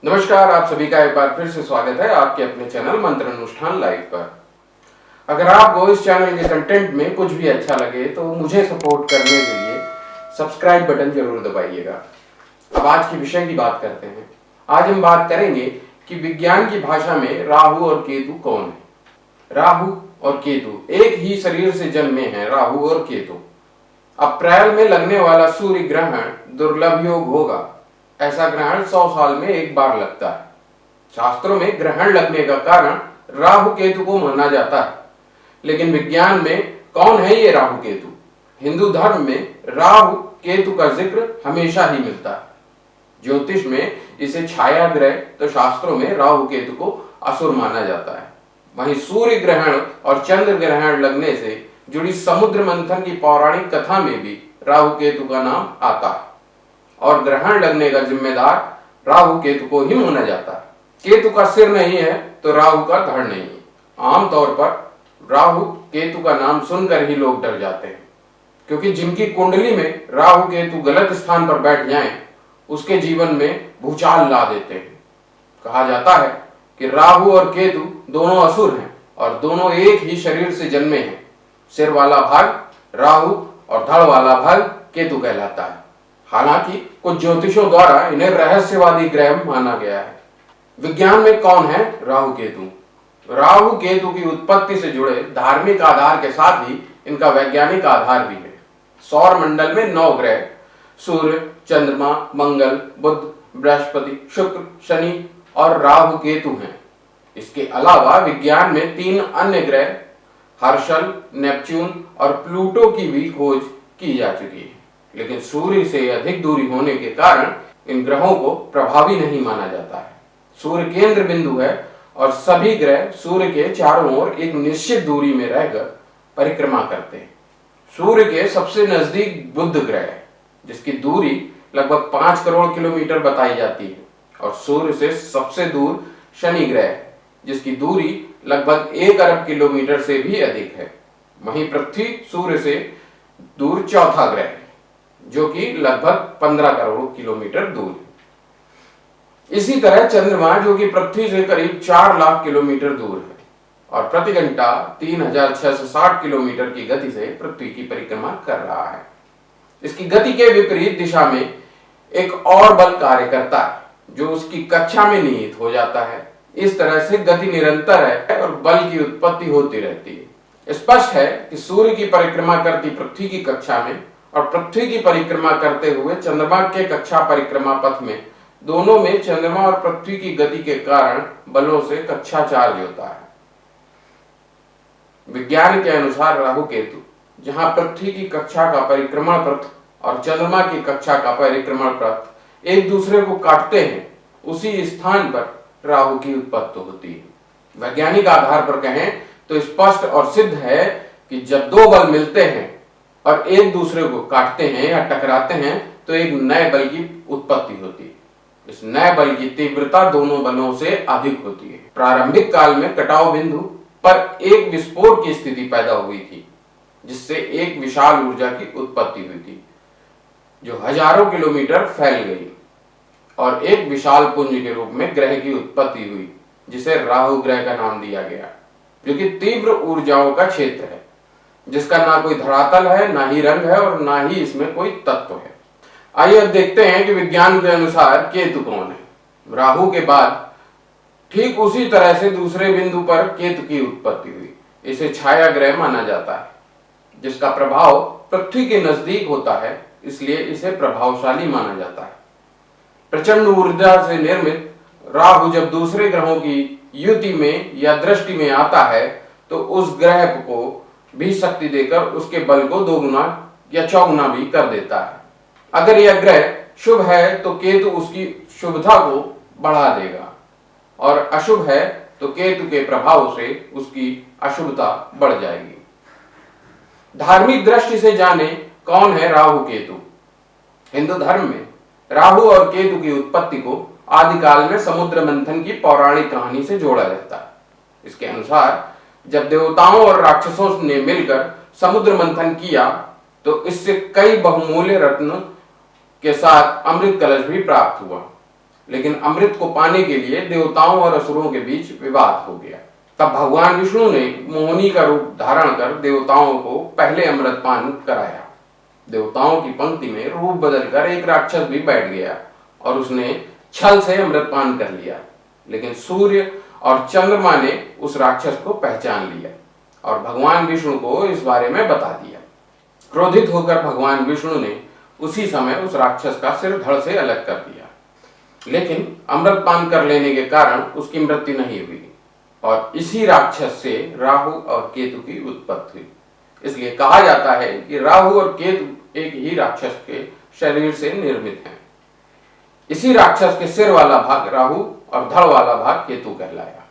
नमस्कार, आप सभी का एक बार फिर से स्वागत है आपके अपने चैनल मंत्र अनुष्ठान लाइव पर। अगर आपको इस चैनल के कंटेंट में कुछ भी अच्छा लगे तो मुझे सपोर्ट करने के लिए सब्सक्राइब बटन जरूर दबाइएगा। अब आज के विषय की बात करते हैं। आज हम बात करेंगे कि विज्ञान की भाषा में राहु और केतु कौन है। राहु और केतु एक ही शरीर से जन्मे हैं। राहु और केतु अप्रैल में लगने वाला सूर्य ग्रहण दुर्लभ योग होगा। ऐसा ग्रहण 100 साल में एक बार लगता है। शास्त्रों में ग्रहण लगने का कारण राहु केतु को माना जाता है, लेकिन विज्ञान में कौन है ये राहु केतु? हिंदू धर्म में राहु केतु का जिक्र हमेशा ही मिलता है। ज्योतिष में इसे छाया ग्रह, तो शास्त्रों में राहु केतु को असुर माना जाता है। वहीं सूर्य ग्रहण और चंद्र ग्रहण लगने से जुड़ी समुद्र मंथन की पौराणिक कथा में भी राहु केतु का नाम आता है और ग्रहण लगने का जिम्मेदार राहु केतु को ही माना जाता है। केतु का सिर नहीं है तो राहु का धड़ नहीं है। आमतौर पर राहु केतु का नाम सुनकर ही लोग डर जाते हैं, क्योंकि जिनकी कुंडली में राहु केतु गलत स्थान पर बैठ जाएं, उसके जीवन में भूचाल ला देते हैं। कहा जाता है कि राहु और केतु दोनों असुर हैं और दोनों एक ही शरीर से जन्मे हैं। सिर वाला भाग राहु और धड़ वाला भाग केतु कहलाता है। हालांकि कुछ ज्योतिषों द्वारा इन्हें रहस्यवादी ग्रह माना गया है। विज्ञान में कौन है राहु केतु? राहु केतु की उत्पत्ति से जुड़े धार्मिक आधार के साथ ही इनका वैज्ञानिक आधार भी है। सौर मंडल में 9 ग्रह सूर्य, चंद्रमा, मंगल, बुध, बृहस्पति, शुक्र, शनि और राहु केतु हैं। इसके अलावा विज्ञान में 3 अन्य ग्रह हर्शल, नेपच्यून और प्लूटो की भी खोज की जा चुकी है, लेकिन सूर्य से अधिक दूरी होने के कारण इन ग्रहों को प्रभावी नहीं माना जाता है। सूर्य केंद्र बिंदु है और सभी ग्रह सूर्य के चारों ओर एक निश्चित दूरी में रहकर परिक्रमा करते हैं। सूर्य के सबसे नजदीक बुध ग्रह है, जिसकी दूरी लगभग 5 करोड़ किलोमीटर बताई जाती है, और सूर्य से सबसे दूर शनि ग्रह है, जिसकी दूरी लगभग 1 अरब किलोमीटर से भी अधिक है। वहीं पृथ्वी सूर्य से दूर चौथा ग्रह है, जो कि लगभग 15 करोड़ किलोमीटर दूर है। इसी तरह चंद्रमा, जो कि पृथ्वी से करीब 4 लाख किलोमीटर दूर है और प्रति घंटा 3660 किलोमीटर की गति से पृथ्वी की परिक्रमा कर रहा है। इसकी गति के विपरीत दिशा में एक और बल कार्य करता है, जो उसकी कक्षा में निहित हो जाता है। इस तरह से गति निरंतर है और बल की उत्पत्ति होती रहती है। स्पष्ट है कि सूर्य की परिक्रमा करती पृथ्वी की कक्षा में और पृथ्वी की परिक्रमा करते हुए चंद्रमा के कक्षा परिक्रमा पथ में, दोनों में चंद्रमा और पृथ्वी की गति के कारण बलों से कक्षा चार्ज होता है। विज्ञान के अनुसार राहु केतु जहां पृथ्वी की कक्षा का परिक्रमण पथ और चंद्रमा की कक्षा का परिक्रमण पथ एक दूसरे को काटते हैं, उसी स्थान पर राहु की उत्पत्ति होती है। वैज्ञानिक आधार पर कहें तो स्पष्ट और सिद्ध है कि जब 2 बल मिलते हैं और एक दूसरे को काटते हैं या टकराते हैं, तो एक नए बल की उत्पत्ति होती है। इस नए बल की तीव्रता दोनों बलों से अधिक होती है। प्रारंभिक काल में कटाव बिंदु पर एक विस्फोट की स्थिति पैदा हुई थी, जिससे एक विशाल ऊर्जा की उत्पत्ति हुई थी, जो हजारों किलोमीटर फैल गई और एक विशाल पुंज के रूप में ग्रह की उत्पत्ति हुई, जिसे राहु ग्रह का नाम दिया गया, जो कि तीव्र ऊर्जाओं का क्षेत्र है, जिसका ना कोई धरातल है, ना ही रंग है और ना ही इसमें कोई तत्व है। आइए अब देखते हैं कि विज्ञान के अनुसार केतु कौन है। राहु के बाद ठीक उसी तरह से दूसरे बिंदु पर केतु की उत्पत्ति हुई। इसे छाया ग्रह माना जाता है, जिसका प्रभाव पृथ्वी के नजदीक होता है, इसलिए इसे प्रभावशाली माना जाता है। प्रचंड ऊर्जा से निर्मित राहु जब दूसरे ग्रहों की युति में या दृष्टि में आता है, तो उस ग्रह को भी शक्ति देकर उसके बल को 2 गुना या 4 गुना भी कर देता है। अगर यह ग्रह शुभ है तो केतु उसकी शुभता को बढ़ा देगा, और अशुभ है तो केतु के प्रभाव से उसकी अशुभता बढ़ जाएगी। धार्मिक दृष्टि से जाने कौन है राहु केतु। हिंदू धर्म में राहु और केतु की उत्पत्ति को आदिकाल में समुद्र मंथन की पौराणिक कहानी से जोड़ा जाता है। इसके अनुसार जब देवताओं और राक्षसों ने मिलकर समुद्र मंथन किया, तो इससे कई बहुमूल्य रत्न के साथ अमृत कलश भी प्राप्त हुआ। लेकिन अमृत को पाने के लिए देवताओं और असुरों के बीच विवाद हो गया। तब भगवान विष्णु ने मोहिनी का रूप धारण कर देवताओं को पहले अमृत पान कराया। देवताओं की पंक्ति में रूप बदलकर एक राक्षस भी बैठ गया और उसने छल से अमृत पान कर लिया, लेकिन सूर्य और चंद्रमा ने उस राक्षस को पहचान लिया और भगवान विष्णु को इस बारे में बता दिया। क्रोधित होकर भगवान विष्णु ने उसी समय उस राक्षस का सिर धड़ से अलग कर दिया, लेकिन अमृत पान कर लेने के कारण उसकी मृत्यु नहीं हुई और इसी राक्षस से राहु और केतु की उत्पत्ति हुई। इसलिए कहा जाता है कि राहु और केतु एक ही राक्षस के शरीर से निर्मित हैं। इसी राक्षस के सिर वाला भाग राहु और धड़ वाला भाग केतु कहलाया।